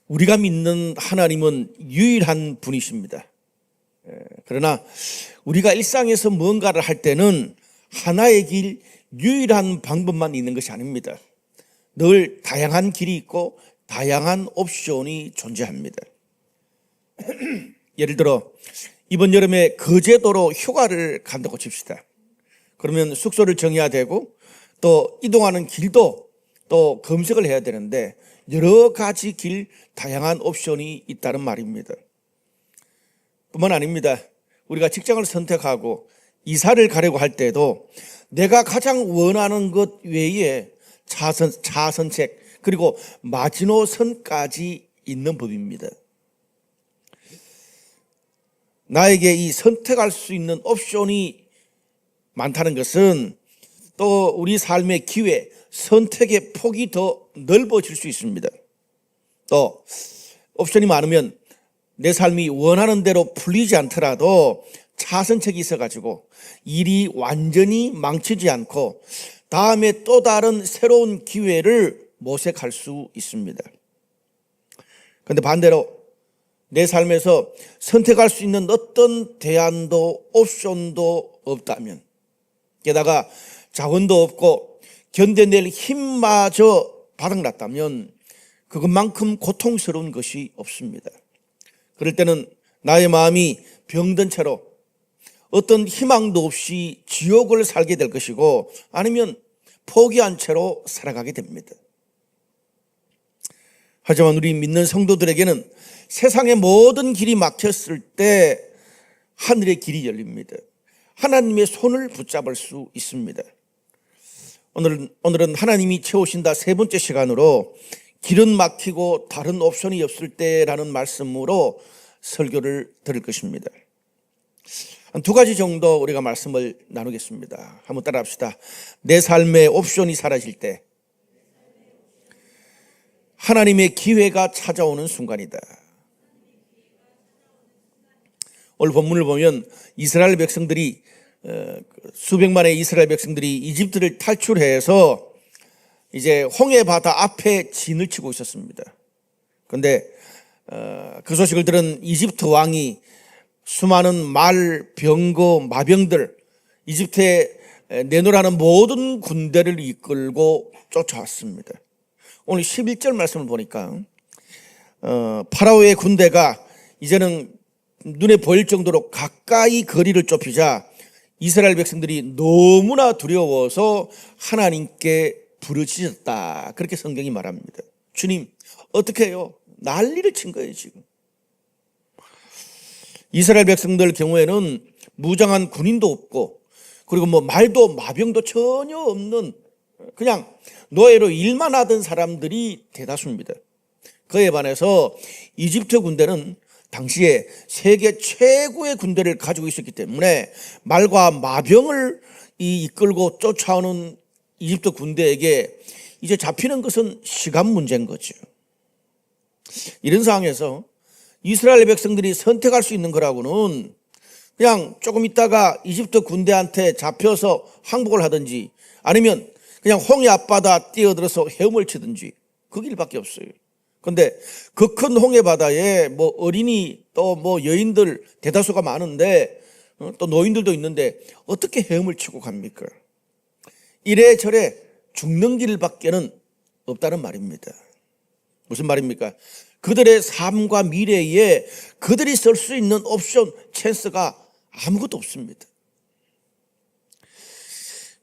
우리가 믿는 하나님은 유일한 분이십니다. 그러나 우리가 일상에서 뭔가를 할 때는 하나의 길, 유일한 방법만 있는 것이 아닙니다. 늘 다양한 길이 있고 다양한 옵션이 존재합니다. 예를 들어 이번 여름에 거제도로 휴가를 간다고 칩시다. 그러면 숙소를 정해야 되고 또 이동하는 길도 또 검색을 해야 되는데 여러 가지 길, 다양한 옵션이 있다는 말입니다. 뿐만 아닙니다. 우리가 직장을 선택하고 이사를 가려고 할 때도 내가 가장 원하는 것 외에 차선책 그리고 마지노선까지 있는 법입니다. 나에게 이 선택할 수 있는 옵션이 많다는 것은 또 우리 삶의 기회, 선택의 폭이 더 넓어질 수 있습니다. 또 옵션이 많으면 내 삶이 원하는 대로 풀리지 않더라도 차선책이 있어가지고 일이 완전히 망치지 않고 다음에 또 다른 새로운 기회를 모색할 수 있습니다. 그런데 반대로 내 삶에서 선택할 수 있는 어떤 대안도 옵션도 없다면, 게다가 자원도 없고 견뎌낼 힘마저 바닥났다면 그것만큼 고통스러운 것이 없습니다. 그럴 때는 나의 마음이 병든 채로 어떤 희망도 없이 지옥을 살게 될 것이고 아니면 포기한 채로 살아가게 됩니다. 하지만 우리 믿는 성도들에게는 세상의 모든 길이 막혔을 때 하늘의 길이 열립니다. 하나님의 손을 붙잡을 수 있습니다. 오늘은 하나님이 채우신다 세 번째 시간으로 길은 막히고 다른 옵션이 없을 때라는 말씀으로 설교를 들을 것입니다. 한 두 가지 정도 우리가 말씀을 나누겠습니다. 한번 따라합시다. 내 삶의 옵션이 사라질 때 하나님의 기회가 찾아오는 순간이다. 오늘 본문을 보면 이스라엘 백성들이 수백만의 이스라엘 백성들이 이집트를 탈출해서 이제 홍해 바다 앞에 진을 치고 있었습니다. 그런데 그 소식을 들은 이집트 왕이 수많은 말, 병거, 마병들, 이집트에 내놓으라는 모든 군대를 이끌고 쫓아왔습니다. 오늘 11절 말씀을 보니까 파라오의 군대가 이제는 눈에 보일 정도로 가까이 거리를 좁히자 이스라엘 백성들이 너무나 두려워서 하나님께 부르짖었다. 그렇게 성경이 말합니다. 주님, 어떻게 해요? 난리를 친 거예요, 지금. 이스라엘 백성들 경우에는 무장한 군인도 없고 그리고 말도 마병도 전혀 없는 그냥 노예로 일만 하던 사람들이 대다수입니다. 그에 반해서 이집트 군대는 당시에 세계 최고의 군대를 가지고 있었기 때문에 말과 마병을 이끌고 쫓아오는 이집트 군대에게 이제 잡히는 것은 시간 문제인 거죠. 이런 상황에서 이스라엘 백성들이 선택할 수 있는 거라고는 그냥 조금 있다가 이집트 군대한테 잡혀서 항복을 하든지 아니면 그냥 홍해 앞바다 뛰어들어서 헤엄을 치든지 그 길밖에 없어요. 그런데 그 큰 홍해 바다에 어린이 또 여인들 대다수가 많은데 또 노인들도 있는데 어떻게 헤엄을 치고 갑니까? 이래저래 죽는 길밖에는 없다는 말입니다. 무슨 말입니까? 그들의 삶과 미래에 그들이 쓸 수 있는 옵션, 찬스가 아무것도 없습니다.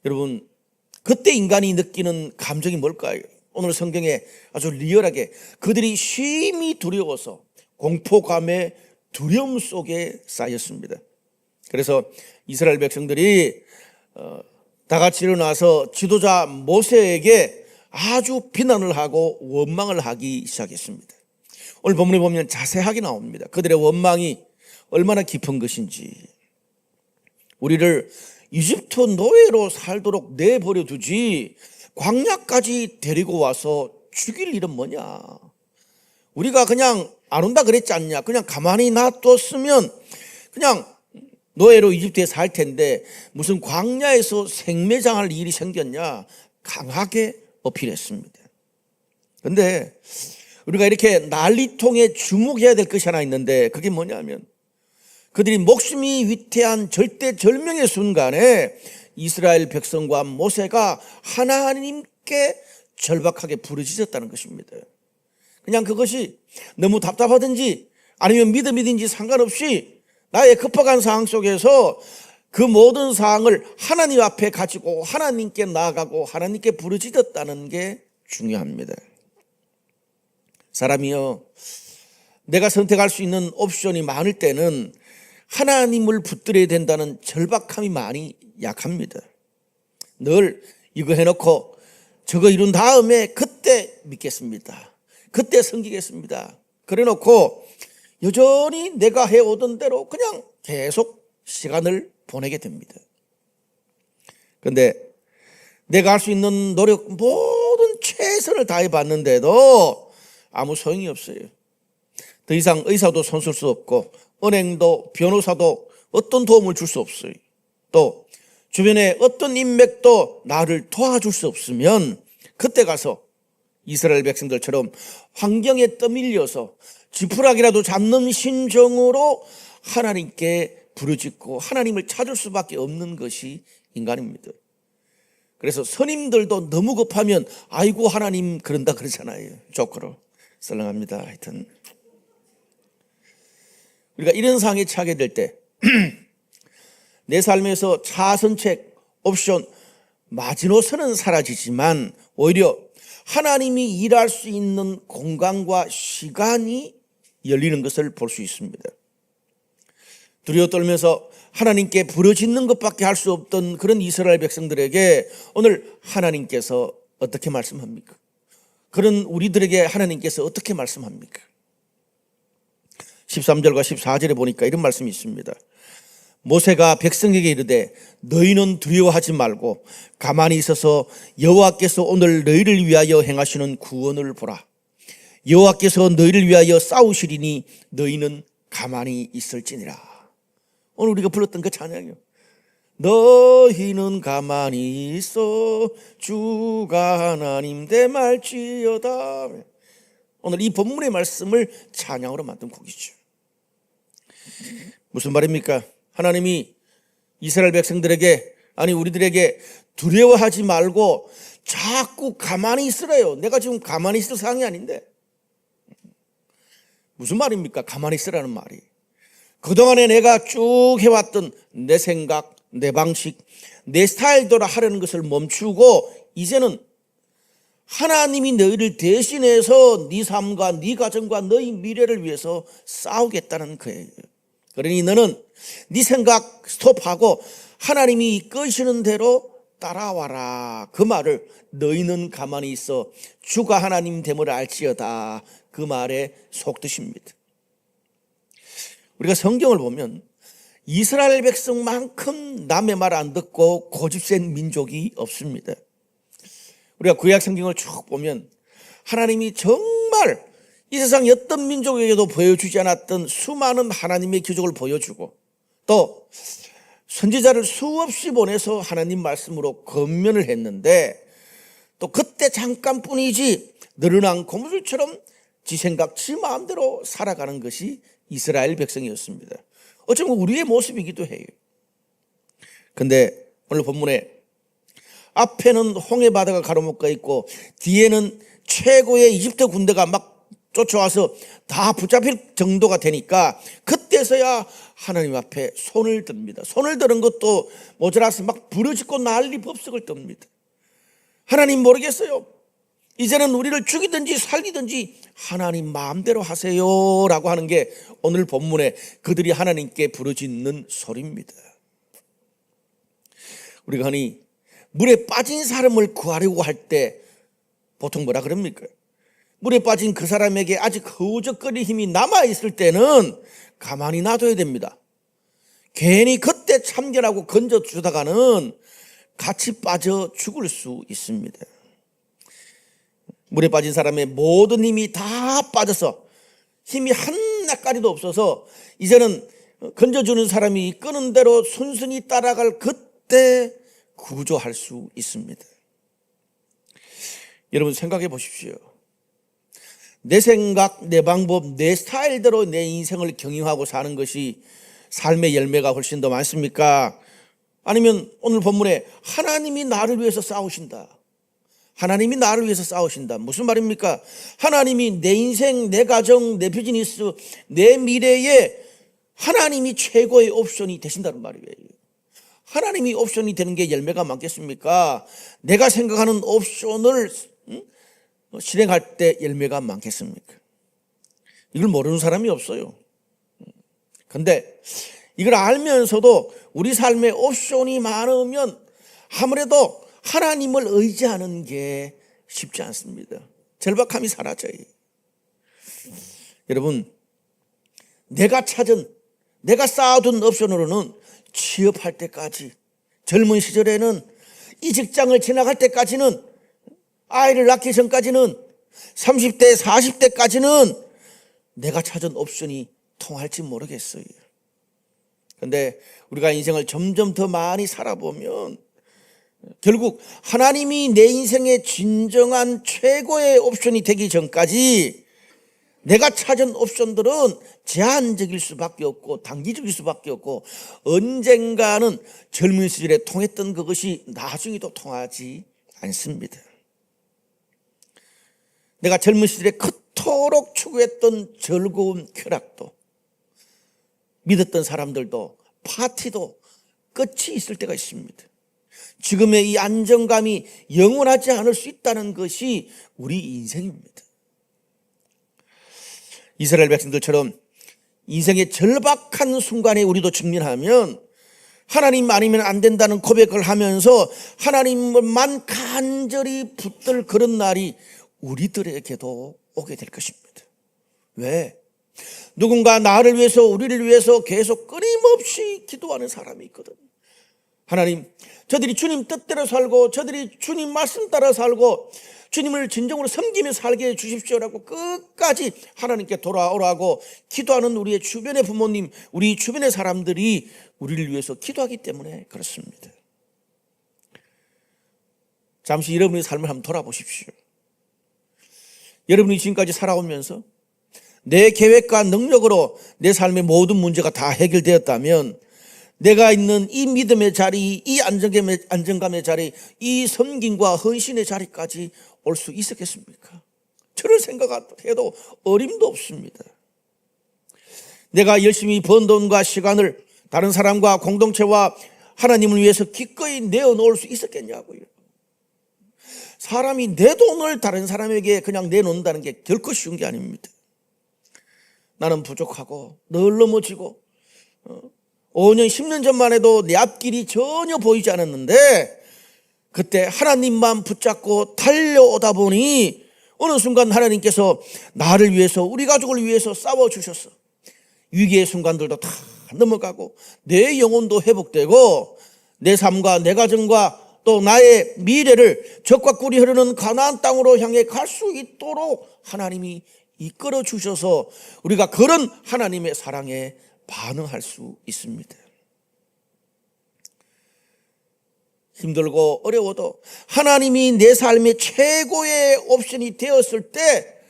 여러분, 그때 인간이 느끼는 감정이 뭘까요? 오늘 성경에 아주 리얼하게 그들이 심히 두려워서 공포감의 두려움 속에 쌓였습니다. 그래서 이스라엘 백성들이 다 같이 일어나서 지도자 모세에게 아주 비난을 하고 원망을 하기 시작했습니다. 오늘 본문에 보면 자세하게 나옵니다. 그들의 원망이 얼마나 깊은 것인지. 우리를 이집트 노예로 살도록 내버려 두지 광야까지 데리고 와서 죽일 일은 뭐냐? 우리가 그냥 안 온다 그랬지 않냐? 그냥 가만히 놔뒀으면 그냥 노예로 이집트에 살 텐데 무슨 광야에서 생매장할 일이 생겼냐? 강하게 어필했습니다. 그런데 우리가 이렇게 난리통에 주목해야 될 것이 하나 있는데, 그게 뭐냐면 그들이 목숨이 위태한 절대절명의 순간에 이스라엘 백성과 모세가 하나님께 절박하게 부르짖었다는 것입니다. 그냥 그것이 너무 답답하든지 아니면 믿음이든지 상관없이 나의 급박한 상황 속에서 그 모든 상황을 하나님 앞에 가지고 하나님께 나아가고 하나님께 부르짖었다는 게 중요합니다. 사람이요, 내가 선택할 수 있는 옵션이 많을 때는 하나님을 붙들어야 된다는 절박함이 많이 약합니다. 늘 이거 해놓고 저거 이룬 다음에 그때 믿겠습니다, 그때 섬기겠습니다, 그래놓고 여전히 내가 해오던 대로 그냥 계속 시간을 보내게 됩니다. 그런데 내가 할 수 있는 노력, 모든 최선을 다해봤는데도 아무 소용이 없어요. 더 이상 의사도 손쓸 수 없고 은행도 변호사도 어떤 도움을 줄 수 없어요. 또 주변에 어떤 인맥도 나를 도와줄 수 없으면 그때 가서 이스라엘 백성들처럼 환경에 떠밀려서 지푸라기라도 잡는 심정으로 하나님께 부르짖고 하나님을 찾을 수밖에 없는 것이 인간입니다. 그래서 선임들도 너무 급하면 아이고 하나님 그런다 그러잖아요. 조커로 썰렁합니다. 하여튼 우리가 이런 상황에 처하게 될 때 내 삶에서 차선책, 옵션, 마지노선은 사라지지만 오히려 하나님이 일할 수 있는 공간과 시간이 열리는 것을 볼 수 있습니다. 두려워 떨면서 하나님께 부르짖는 것밖에 할 수 없던 그런 이스라엘 백성들에게 오늘 하나님께서 어떻게 말씀합니까? 그런 우리들에게 하나님께서 어떻게 말씀합니까? 13절과 14절에 보니까 이런 말씀이 있습니다. 모세가 백성에게 이르되 너희는 두려워하지 말고 가만히 있어서 여호와께서 오늘 너희를 위하여 행하시는 구원을 보라. 여호와께서 너희를 위하여 싸우시리니 너희는 가만히 있을지니라. 오늘 우리가 불렀던 그 찬양이요. 너희는 가만히 있어 주가 하나님 대말지어다. 오늘 이 본문의 말씀을 찬양으로 만든 곡이죠. 무슨 말입니까? 하나님이 이스라엘 백성들에게, 아니 우리들에게 두려워하지 말고 자꾸 가만히 있으래요. 내가 지금 가만히 있을 상황이 아닌데. 무슨 말입니까? 가만히 있으라는 말이. 그동안에 내가 쭉 해왔던 내 생각, 내 방식, 내 스타일대로 하려는 것을 멈추고 이제는 하나님이 너희를 대신해서 네 삶과 네 가정과 너희 미래를 위해서 싸우겠다는 거예요. 그러니 너는 네 생각 스톱하고 하나님이 이끄시는 대로 따라와라. 그 말을 너희는 가만히 있어 주가 하나님 됨을 알지어다. 그 말의 속뜻입니다. 우리가 성경을 보면 이스라엘 백성만큼 남의 말 안 듣고 고집센 민족이 없습니다. 우리가 구약 성경을 쭉 보면 하나님이 정말 이 세상 어떤 민족에게도 보여주지 않았던 수많은 하나님의 기적을 보여주고 또 선지자를 수없이 보내서 하나님 말씀으로 권면을 했는데 또 그때 잠깐뿐이지 늘어난 고무줄처럼 지 생각, 지 마음대로 살아가는 것이 이스라엘 백성이었습니다. 어쩌면 우리의 모습이기도 해요. 그런데 오늘 본문에 앞에는 홍해바다가 가로막혀 있고 뒤에는 최고의 이집트 군대가 막 쫓아와서 다 붙잡힐 정도가 되니까 그때서야 하나님 앞에 손을 듭니다. 손을 드는 것도 모자라서 막 부르짖고 난리 법석을 떱니다. 하나님 모르겠어요. 이제는 우리를 죽이든지 살리든지 하나님 마음대로 하세요 라고 하는 게 오늘 본문에 그들이 하나님께 부르짖는 소리입니다. 우리가 흔히 물에 빠진 사람을 구하려고 할 때 보통 뭐라 그럽니까? 물에 빠진 그 사람에게 아직 허우적거릴 힘이 남아있을 때는 가만히 놔둬야 됩니다. 괜히 그때 참견하고 건져주다가는 같이 빠져 죽을 수 있습니다. 물에 빠진 사람의 모든 힘이 다 빠져서 힘이 한 나까리도 없어서 이제는 건져주는 사람이 이끄는 대로 순순히 따라갈 그때 구조할 수 있습니다. 여러분 생각해 보십시오. 내 생각, 내 방법, 내 스타일대로 내 인생을 경영하고 사는 것이 삶의 열매가 훨씬 더 많습니까? 아니면 오늘 본문에 하나님이 나를 위해서 싸우신다. 하나님이 나를 위해서 싸우신다. 무슨 말입니까? 하나님이 내 인생, 내 가정, 내 비즈니스, 내 미래에 하나님이 최고의 옵션이 되신다는 말이에요. 하나님이 옵션이 되는 게 열매가 많겠습니까? 내가 생각하는 옵션을 실행할 때 열매가 많겠습니까? 이걸 모르는 사람이 없어요. 근데 이걸 알면서도 우리 삶에 옵션이 많으면 아무래도 하나님을 의지하는 게 쉽지 않습니다. 절박함이 사라져요. 여러분, 내가 쌓아둔 옵션으로는 취업할 때까지, 젊은 시절에는 이 직장을 지나갈 때까지는, 아이를 낳기 전까지는, 30대, 40대까지는 내가 찾은 옵션이 통할지 모르겠어요. 그런데 우리가 인생을 점점 더 많이 살아보면 결국 하나님이 내 인생의 진정한 최고의 옵션이 되기 전까지 내가 찾은 옵션들은 제한적일 수밖에 없고 단기적일 수밖에 없고 언젠가는 젊은 시절에 통했던 그것이 나중에도 통하지 않습니다. 내가 젊은 시절에 그토록 추구했던 즐거운 쾌락도, 믿었던 사람들도, 파티도 끝이 있을 때가 있습니다. 지금의 이 안정감이 영원하지 않을 수 있다는 것이 우리 인생입니다. 이스라엘 백성들처럼 인생의 절박한 순간에 우리도 직면하면 하나님 아니면 안 된다는 고백을 하면서 하나님만 간절히 붙들 그런 날이 우리들에게도 오게 될 것입니다. 왜? 누군가 나를 위해서, 우리를 위해서 계속 끊임없이 기도하는 사람이 있거든. 하나님, 저들이 주님 뜻대로 살고 저들이 주님 말씀 따라 살고 주님을 진정으로 섬기며 살게 해주십시오라고 끝까지 하나님께 돌아오라고 기도하는 우리의 주변의 부모님, 우리 주변의 사람들이 우리를 위해서 기도하기 때문에 그렇습니다. 잠시 여러분의 삶을 한번 돌아보십시오. 여러분이 지금까지 살아오면서 내 계획과 능력으로 내 삶의 모든 문제가 다 해결되었다면 내가 있는 이 믿음의 자리, 이 안정감의 자리, 이 섬김과 헌신의 자리까지 올 수 있었겠습니까? 저를 생각해도 어림도 없습니다. 내가 열심히 번 돈과 시간을 다른 사람과 공동체와 하나님을 위해서 기꺼이 내어놓을 수 있었겠냐고요. 사람이 내 돈을 다른 사람에게 그냥 내놓는다는 게 결코 쉬운 게 아닙니다. 나는 부족하고 늘 넘어지고 5년, 10년 전만 해도 내 앞길이 전혀 보이지 않았는데 그때 하나님만 붙잡고 달려오다 보니 어느 순간 하나님께서 나를 위해서, 우리 가족을 위해서 싸워주셨어. 위기의 순간들도 다 넘어가고 내 영혼도 회복되고 내 삶과 내 가정과 또 나의 미래를 적과 꿀이 흐르는 가나안 땅으로 향해 갈 수 있도록 하나님이 이끌어 주셔서 우리가 그런 하나님의 사랑에 반응할 수 있습니다. 힘들고 어려워도 하나님이 내 삶의 최고의 옵션이 되었을 때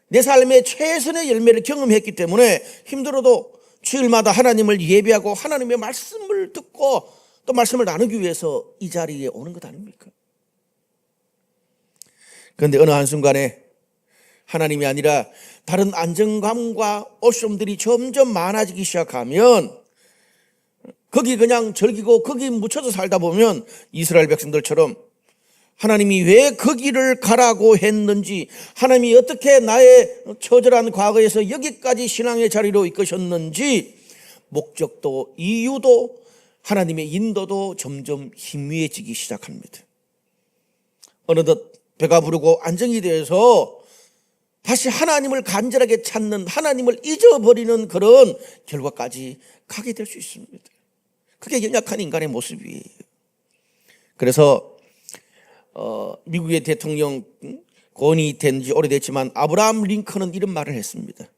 내 삶의 최선의 열매를 경험했기 때문에 힘들어도 주일마다 하나님을 예배하고 하나님의 말씀을 듣고 또 말씀을 나누기 위해서 이 자리에 오는 것 아닙니까? 그런데 어느 한순간에 하나님이 아니라 다른 안정감과 옵션들이 점점 많아지기 시작하면 거기 그냥 즐기고 거기 묻혀서 살다 보면 이스라엘 백성들처럼 하나님이 왜 거기를 가라고 했는지, 하나님이 어떻게 나의 처절한 과거에서 여기까지 신앙의 자리로 이끄셨는지 목적도 이유도 하나님의 인도도 점점 희미해지기 시작합니다. 어느덧 배가 부르고 안정이 되어서 다시 하나님을 간절하게 찾는, 하나님을 잊어버리는 그런 결과까지 가게 될 수 있습니다. 그게 연약한 인간의 모습이에요. 그래서 미국의 대통령 권위 된 지 오래됐지만 아브라함 링컨은 이런 말을 했습니다.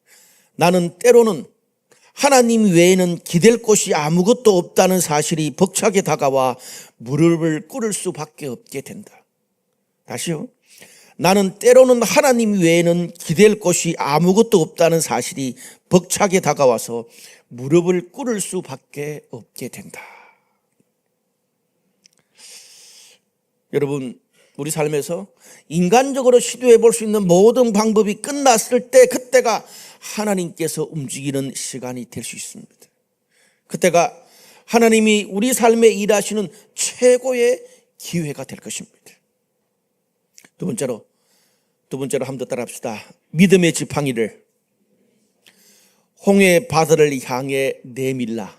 나는 때로는 하나님 외에는 기댈 곳이 아무것도 없다는 사실이 벅차게 다가와 무릎을 꿇을 수밖에 없게 된다. 다시요. 나는 때로는 하나님 외에는 기댈 곳이 아무것도 없다는 사실이 벅차게 다가와서 무릎을 꿇을 수밖에 없게 된다. 여러분, 우리 삶에서 인간적으로 시도해 볼 수 있는 모든 방법이 끝났을 때 그때가 하나님께서 움직이는 시간이 될 수 있습니다. 그때가 하나님이 우리 삶에 일하시는 최고의 기회가 될 것입니다. 두 번째로 한번 더 따라합시다. 믿음의 지팡이를 홍해 바다를 향해 내밀라.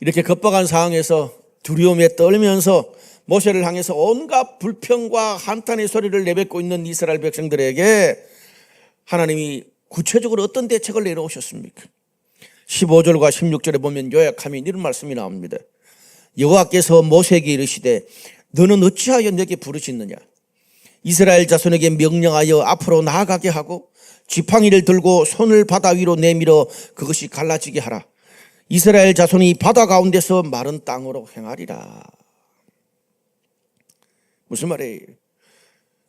이렇게 급박한 상황에서 두려움에 떨면서 모세를 향해서 온갖 불평과 한탄의 소리를 내뱉고 있는 이스라엘 백성들에게 하나님이 구체적으로 어떤 대책을 내려오셨습니까? 15절과 16절에 보면 요약하면 이런 말씀이 나옵니다. 여호와께서 모세에게 이르시되 너는 어찌하여 내게 부르짖느냐? 이스라엘 자손에게 명령하여 앞으로 나아가게 하고 지팡이를 들고 손을 바다 위로 내밀어 그것이 갈라지게 하라. 이스라엘 자손이 바다 가운데서 마른 땅으로 행하리라. 무슨 말이에요?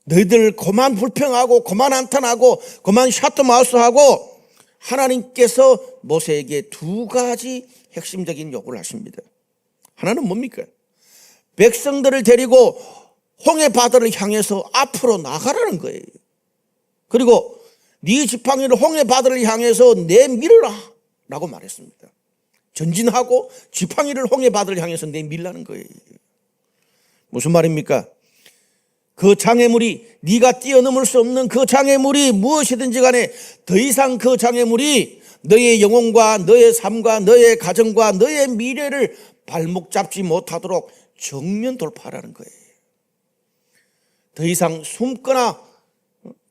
너희들 그만 불평하고 그만 한탄하고 그만 샤트마우스하고 하나님께서 모세에게 두 가지 핵심적인 요구를 하십니다. 하나는 뭡니까? 백성들을 데리고 홍해 바다를 향해서 앞으로 나가라는 거예요. 그리고 네 지팡이를 홍해 바다를 향해서 내밀어라 라고 말했습니다. 전진하고 지팡이를 홍해 바다를 향해서 내밀라는 거예요. 무슨 말입니까? 그 장애물이 네가 뛰어넘을 수 없는 그 장애물이 무엇이든지 간에 더 이상 그 장애물이 너의 영혼과 너의 삶과 너의 가정과 너의 미래를 발목 잡지 못하도록 정면 돌파하라는 거예요. 더 이상 숨거나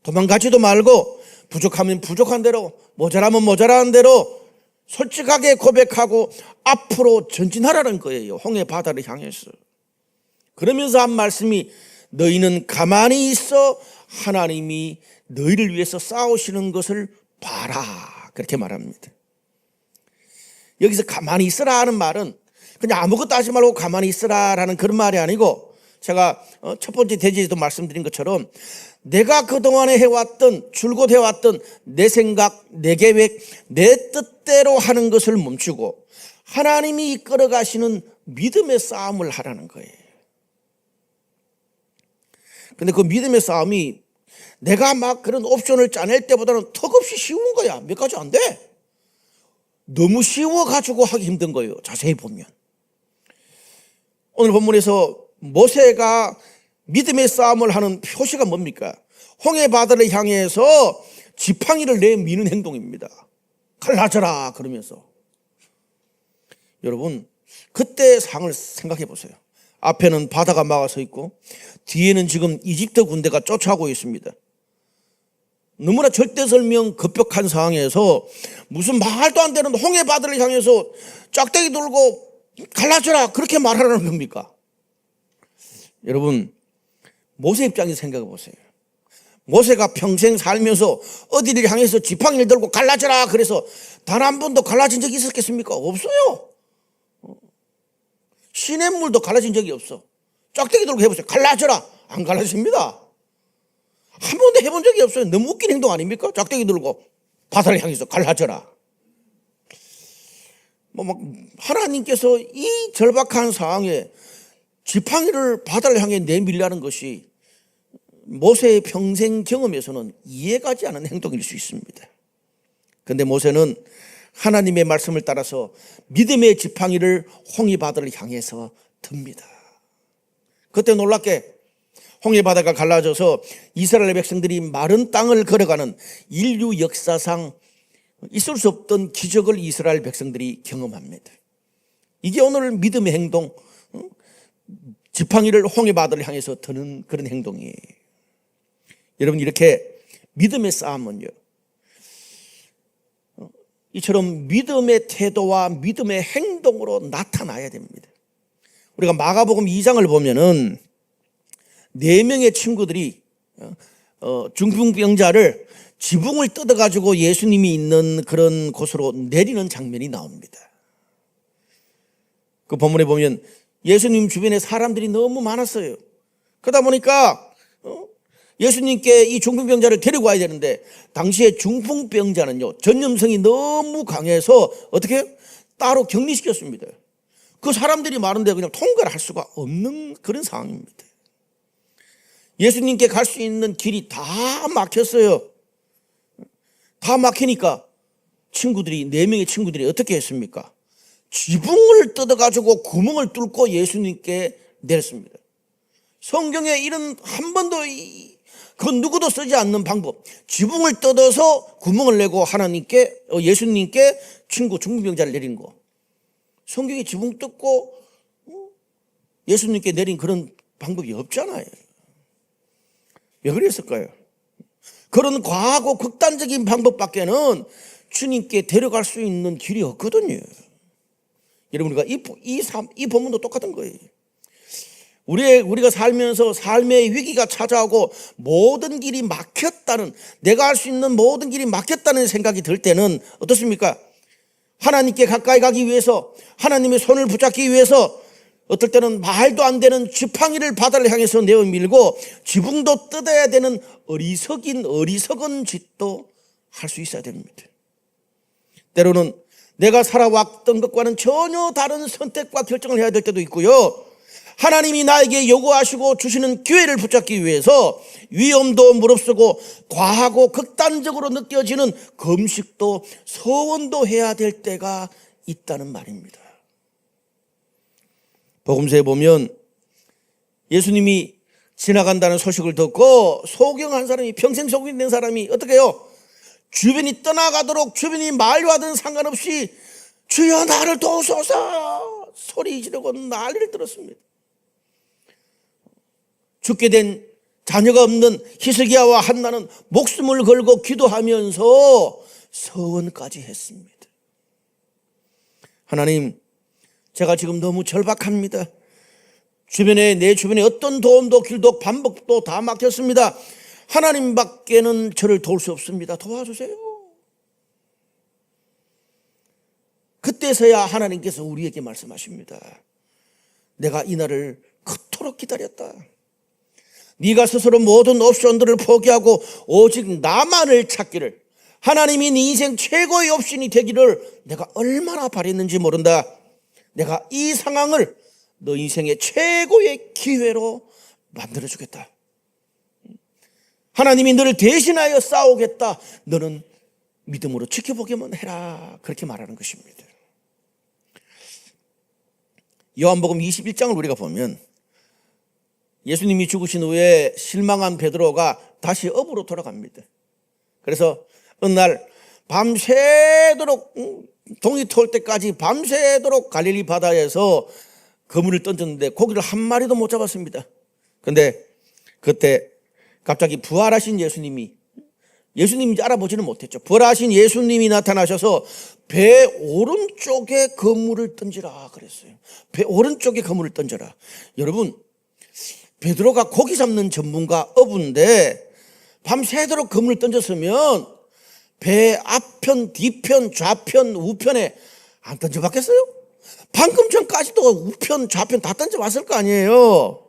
도망가지도 말고 부족하면 부족한 대로 모자라면 모자란 대로 솔직하게 고백하고 앞으로 전진하라는 거예요. 홍해 바다를 향해서. 그러면서 한 말씀이 너희는 가만히 있어 하나님이 너희를 위해서 싸우시는 것을 봐라. 그렇게 말합니다. 여기서 가만히 있으라 하는 말은 그냥 아무것도 하지 말고 가만히 있으라라는 그런 말이 아니고 제가 첫 번째 대지에도 말씀드린 것처럼 내가 그동안에 해왔던 줄곧 해왔던 내 생각, 내 계획, 내 뜻대로 하는 것을 멈추고 하나님이 이끌어 가시는 믿음의 싸움을 하라는 거예요. 근데 그 믿음의 싸움이 내가 막 그런 옵션을 짜낼 때보다는 턱없이 쉬운 거야. 몇 가지 안 돼. 너무 쉬워가지고 하기 힘든 거예요. 자세히 보면. 오늘 본문에서 모세가 믿음의 싸움을 하는 표시가 뭡니까? 홍해 바다를 향해서 지팡이를 내미는 행동입니다. 갈라져라 그러면서. 여러분 그때 상을 생각해 보세요. 앞에는 바다가 막아서 있고 뒤에는 지금 이집트 군대가 쫓아오고 있습니다. 너무나 절대설명 급격한 상황에서 무슨 말도 안 되는 홍해 바다를 향해서 짝대기 들고 갈라져라 그렇게 말하라는 겁니까? 여러분 모세 입장에서 생각해 보세요. 모세가 평생 살면서 어디를 향해서 지팡이를 들고 갈라져라 그래서 단 한 번도 갈라진 적이 있었겠습니까? 없어요. 시냇물도 갈라진 적이 없어. 짝대기 들고 해보세요. 갈라져라. 안 갈라집니다. 한 번도 해본 적이 없어요. 너무 웃긴 행동 아닙니까? 짝대기 들고 바다를 향해서 갈라져라. 막 하나님께서 이 절박한 상황에 지팡이를 바다를 향해 내밀라는 것이 모세의 평생 경험에서는 이해가지 않은 행동일 수 있습니다. 그런데 모세는 하나님의 말씀을 따라서 믿음의 지팡이를 홍해 바다를 향해서 듭니다. 그때 놀랍게 홍해 바다가 갈라져서 이스라엘 백성들이 마른 땅을 걸어가는 인류 역사상 있을 수 없던 기적을 이스라엘 백성들이 경험합니다. 이게 오늘 믿음의 행동, 지팡이를 홍해 바다를 향해서 드는 그런 행동이에요. 여러분 이렇게 믿음의 싸움은요, 이처럼 믿음의 태도와 믿음의 행동으로 나타나야 됩니다. 우리가 마가복음 2장을 보면은 4명의 친구들이 중풍병자를 지붕을 뜯어가지고 예수님이 있는 그런 곳으로 내리는 장면이 나옵니다. 그 본문에 보면 예수님 주변에 사람들이 너무 많았어요. 그러다 보니까 예수님께 이 중풍병자를 데리고 와야 되는데 당시에 중풍병자는요 전염성이 너무 강해서 어떻게 따로 격리시켰습니다. 그 사람들이 많은데 그냥 통과를 할 수가 없는 그런 상황입니다. 예수님께 갈 수 있는 길이 다 막혔어요. 다 막히니까 친구들이 4명의 친구들이 어떻게 했습니까? 지붕을 뜯어가지고 구멍을 뚫고 예수님께 내렸습니다. 성경에 이런 한 번도 그건 누구도 쓰지 않는 방법. 지붕을 뜯어서 구멍을 내고 하나님께 예수님께 중풍병자를 내린 거. 성경에 지붕 뜯고 예수님께 내린 그런 방법이 없잖아요. 왜 그랬을까요? 그런 과하고 극단적인 방법밖에는 주님께 데려갈 수 있는 길이 없거든요. 여러분, 우리가 이 본문도 똑같은 거예요. 우리가 살면서 삶의 위기가 찾아오고 모든 길이 막혔다는, 내가 할 수 있는 모든 길이 막혔다는 생각이 들 때는 어떻습니까? 하나님께 가까이 가기 위해서, 하나님의 손을 붙잡기 위해서 어떨 때는 말도 안 되는 지팡이를 바다를 향해서 내어밀고 지붕도 뜯어야 되는 어리석은 짓도 할 수 있어야 됩니다. 때로는 내가 살아왔던 것과는 전혀 다른 선택과 결정을 해야 될 때도 있고요. 하나님이 나에게 요구하시고 주시는 기회를 붙잡기 위해서 위험도 무릅쓰고 과하고 극단적으로 느껴지는 금식도 서원도 해야 될 때가 있다는 말입니다. 복음서에 보면 예수님이 지나간다는 소식을 듣고 소경한 사람이, 평생 소경된 사람이 어떻게 해요? 주변이 떠나가도록 주변이 만류하든 상관없이 주여 나를 도우소서 소리 지르고 난리를 들었습니다. 죽게 된 자녀가 없는 히스기야와 한나는 목숨을 걸고 기도하면서 서원까지 했습니다. 하나님, 제가 지금 너무 절박합니다. 내 주변에 어떤 도움도 길도 방법도 다 막혔습니다. 하나님밖에는 저를 도울 수 없습니다. 도와주세요. 그때서야 하나님께서 우리에게 말씀하십니다. 내가 이 날을 그토록 기다렸다. 네가 스스로 모든 옵션들을 포기하고 오직 나만을 찾기를, 하나님이 네 인생 최고의 옵션이 되기를 내가 얼마나 바랬는지 모른다. 내가 이 상황을 너 인생의 최고의 기회로 만들어주겠다. 하나님이 너를 대신하여 싸우겠다. 너는 믿음으로 지켜보기만 해라. 그렇게 말하는 것입니다. 요한복음 21장을 우리가 보면 예수님이 죽으신 후에 실망한 베드로가 다시 업으로 돌아갑니다. 그래서 어느 날 밤새도록, 동이 터올 때까지 밤새도록 갈릴리 바다에서 그물을 던졌는데 고기를 한 마리도 못 잡았습니다. 그런데 그때 갑자기 부활하신 예수님인지 알아보지는 못했죠. 부활하신 예수님이 나타나셔서 배 오른쪽에 그물을 던지라 그랬어요. 배 오른쪽에 그물을 던져라. 여러분, 베드로가 고기 잡는 전문가 어부인데 밤새도록 그물을 던졌으면 배 앞편, 뒤편, 좌편, 우편에 안 던져봤겠어요? 방금 전까지도 우편, 좌편 다 던져봤을 거 아니에요.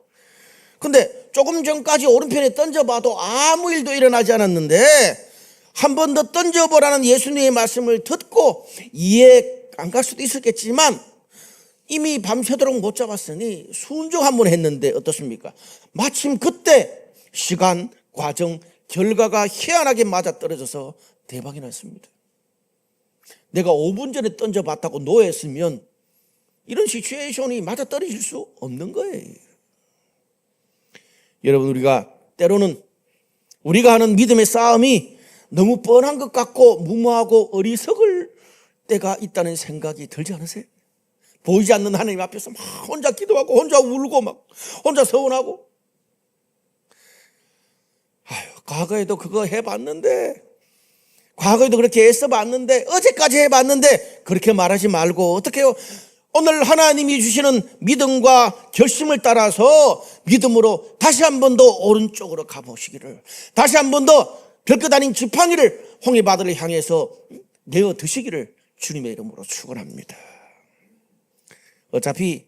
근데 조금 전까지 오른편에 던져봐도 아무 일도 일어나지 않았는데 한 번 더 던져보라는 예수님의 말씀을 듣고 이해 안 갈 수도 있었겠지만 이미 밤새도록 못 잡았으니 순종 한번 했는데 어떻습니까? 마침 그때 시간, 과정, 결과가 희한하게 맞아떨어져서 대박이 났습니다. 내가 5분 전에 던져봤다고 노했으면 이런 시츄에이션이 맞아떨어질 수 없는 거예요. 여러분, 우리가 때로는 우리가 하는 믿음의 싸움이 너무 뻔한 것 같고 무모하고 어리석을 때가 있다는 생각이 들지 않으세요? 보이지 않는 하나님 앞에서 막 혼자 기도하고 혼자 울고 막 혼자 서운하고, 과거에도 그거 해봤는데, 과거에도 그렇게 애써봤는데, 어제까지 해봤는데, 그렇게 말하지 말고 어떻게 해요? 오늘 하나님이 주시는 믿음과 결심을 따라서 믿음으로 다시 한 번 더 오른쪽으로 가보시기를, 다시 한 번 더 별것 아닌 지팡이를 홍해바다를 향해서 내어 드시기를 주님의 이름으로 축원합니다. 어차피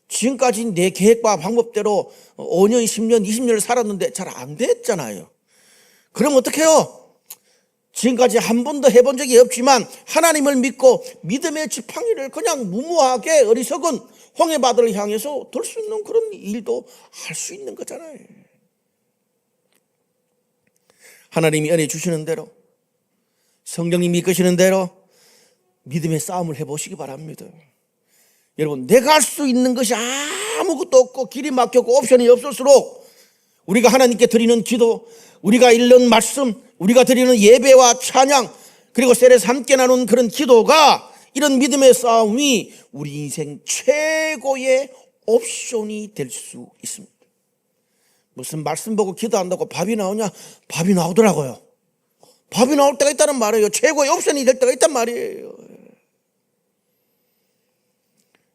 지금까지 내 계획과 방법대로 5년, 10년, 20년을 살았는데 잘 안 됐잖아요. 그럼 어떡해요? 지금까지 한 번도 해본 적이 없지만 하나님을 믿고 믿음의 지팡이를 그냥 무모하게 어리석은 홍해바다를 향해서 돌 수 있는 그런 일도 할 수 있는 거잖아요. 하나님이 은혜 주시는 대로, 성령님이 이끄시는 대로 믿음의 싸움을 해보시기 바랍니다. 여러분, 내가 할 수 있는 것이 아무것도 없고 길이 막혔고 옵션이 없을수록 우리가 하나님께 드리는 기도, 우리가 읽는 말씀, 우리가 드리는 예배와 찬양, 그리고 셀에서 함께 나눈 그런 기도가, 이런 믿음의 싸움이 우리 인생 최고의 옵션이 될 수 있습니다. 무슨 말씀 보고 기도한다고 밥이 나오냐? 밥이 나오더라고요. 밥이 나올 때가 있다는 말이에요. 최고의 옵션이 될 때가 있단 말이에요.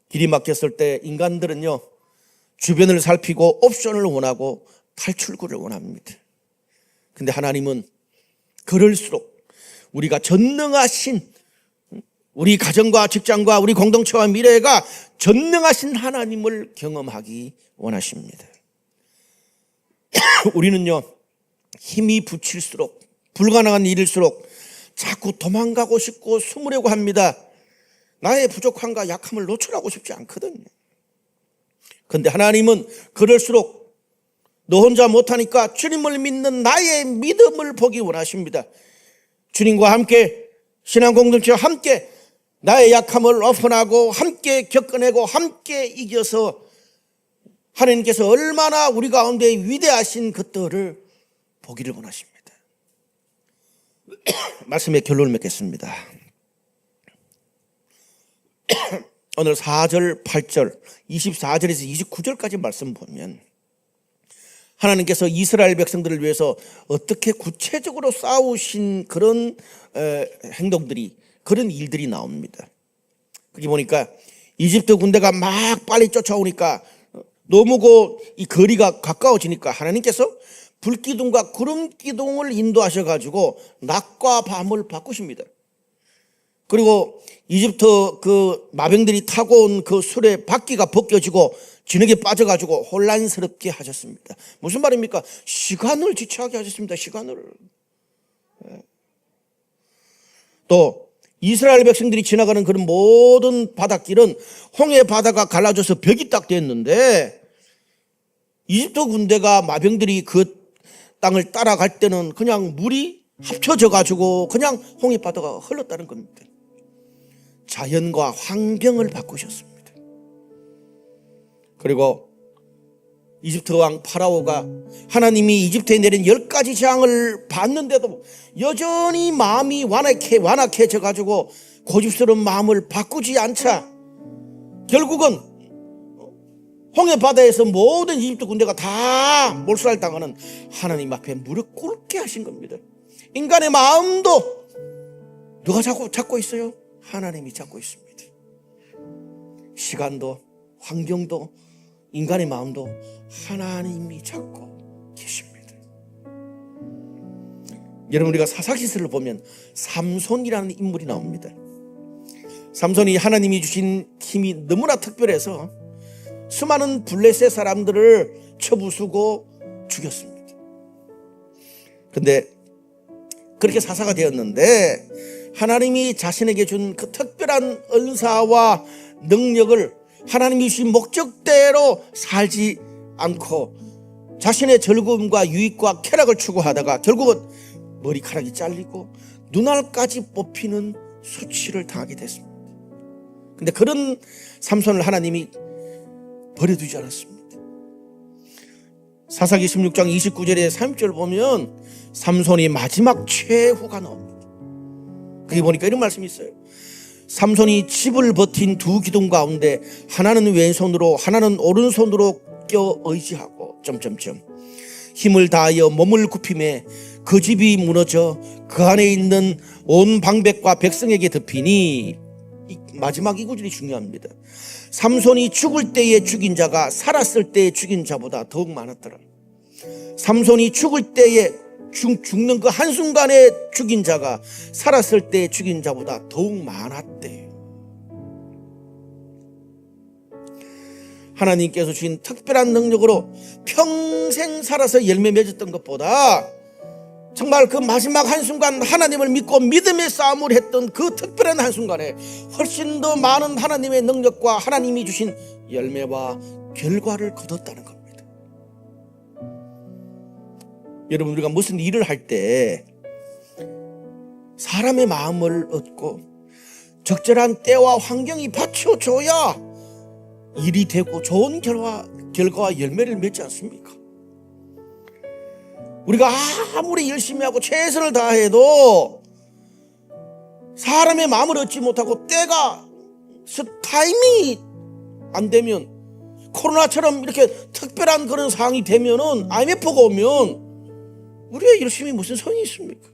길이 막혔을 때 인간들은요, 주변을 살피고 옵션을 원하고 탈출구를 원합니다. 근데 하나님은 그럴수록 우리가 전능하신, 우리 가정과 직장과 우리 공동체와 미래가 전능하신 하나님을 경험하기 원하십니다. 우리는요, 힘이 붙일수록, 불가능한 일일수록 자꾸 도망가고 싶고 숨으려고 합니다. 나의 부족함과 약함을 노출하고 싶지 않거든요. 그런데 하나님은 그럴수록 너 혼자 못하니까 주님을 믿는 나의 믿음을 보기 원하십니다. 주님과 함께, 신앙 공동체와 함께 나의 약함을 오픈하고 함께 겪어내고 함께 이겨서 하나님께서 얼마나 우리 가운데 위대하신 것들을 보기를 원하십니다. 말씀의 결론을 맺겠습니다. 오늘 4절, 8절, 24절에서 29절까지 말씀 보면 하나님께서 이스라엘 백성들을 위해서 어떻게 구체적으로 싸우신 그런 행동들이, 그런 일들이 나옵니다. 거기 보니까 이집트 군대가 막 빨리 쫓아오니까 너무 이 거리가 가까워지니까 하나님께서 불기둥과 구름기둥을 인도하셔가지고 낮과 밤을 바꾸십니다. 그리고 이집트 그 마병들이 타고 온 그 수레 바퀴가 벗겨지고 진흙에 빠져가지고 혼란스럽게 하셨습니다. 무슨 말입니까? 시간을 지체하게 하셨습니다. 시간을. 또 이스라엘 백성들이 지나가는 그런 모든 바닷길은 홍해 바다가 갈라져서 벽이 딱 됐는데, 이집트 군대가 마병들이 그 땅을 따라갈 때는 그냥 물이 합쳐져 가지고 그냥 홍해 바다가 흘렀다는 겁니다. 자연과 환경을 바꾸셨습니다. 그리고 이집트 왕 파라오가 하나님이 이집트에 내린 10가지 재앙을 봤는데도 여전히 마음이 완악해져 가지고 고집스러운 마음을 바꾸지 않자 결국은 홍해 바다에서 모든 이집트 군대가 다 몰살당하는 하나님 앞에 무릎 꿇게 하신 겁니다. 인간의 마음도 누가 잡고 있어요? 하나님이 잡고 있습니다. 시간도 환경도 인간의 마음도 하나님이 잡고 계십니다. 여러분, 우리가 사사기서를 보면 삼손이라는 인물이 나옵니다. 삼손이 하나님이 주신 힘이 너무나 특별해서 수많은 블레셋 사람들을 쳐부수고 죽였습니다. 그런데 그렇게 사사가 되었는데 하나님이 자신에게 준 그 특별한 은사와 능력을 하나님이 주신 목적대로 살지 않고 자신의 즐거움과 유익과 쾌락을 추구하다가 결국은 머리카락이 잘리고 눈알까지 뽑히는 수치를 당하게 됐습니다. 그런데 그런 삼손을 하나님이 버려두지 않았습니다. 사사기 16장 29절에 30절 보면 삼손이 마지막 최후가 나옵니다. 거기 보니까 이런 말씀이 있어요. 삼손이 집을 버틴 두 기둥 가운데 하나는 왼손으로 하나는 오른손으로 껴 의지하고 힘을 다하여 몸을 굽힘에 그 집이 무너져 그 안에 있는 온 방백과 백성에게 덮이니, 마지막 이 구절이 중요합니다. 삼손이 죽을 때에 죽인 자가 살았을 때에 죽인 자보다 더욱 많았더라. 삼손이 죽을 때에 죽는 그 한순간에 죽인 자가 살았을 때 죽인 자보다 더욱 많았대요. 하나님께서 주신 특별한 능력으로 평생 살아서 열매 맺었던 것보다 정말 그 마지막 한순간 하나님을 믿고 믿음의 싸움을 했던 그 특별한 한순간에 훨씬 더 많은 하나님의 능력과 하나님이 주신 열매와 결과를 거뒀다는 겁니다. 여러분, 우리가 무슨 일을 할 때 사람의 마음을 얻고 적절한 때와 환경이 받쳐줘야 일이 되고 좋은 결과와 열매를 맺지 않습니까? 우리가 아무리 열심히 하고 최선을 다해도 사람의 마음을 얻지 못하고 때가 타이밍이 안 되면, 코로나처럼 이렇게 특별한 그런 상황이 되면은, IMF가 오면 우리가 열심히 무슨 소용이 있습니까?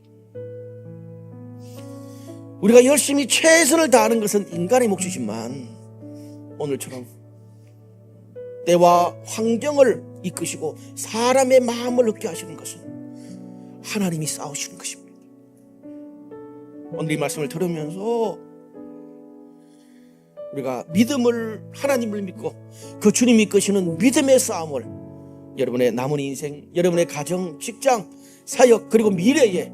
우리가 열심히 최선을 다하는 것은 인간의 몫이지만 오늘처럼 때와 환경을 이끄시고 사람의 마음을 얻게 하시는 것은 하나님이 싸우시는 것입니다. 오늘 이 말씀을 들으면서 우리가 믿음을, 하나님을 믿고 그 주님이 이끄시는 믿음의 싸움을 여러분의 남은 인생, 여러분의 가정, 직장, 사역, 그리고 미래에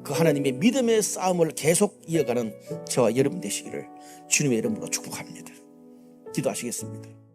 그 하나님의 믿음의 싸움을 계속 이어가는 저와 여러분 되시기를 주님의 이름으로 축복합니다. 기도하시겠습니다.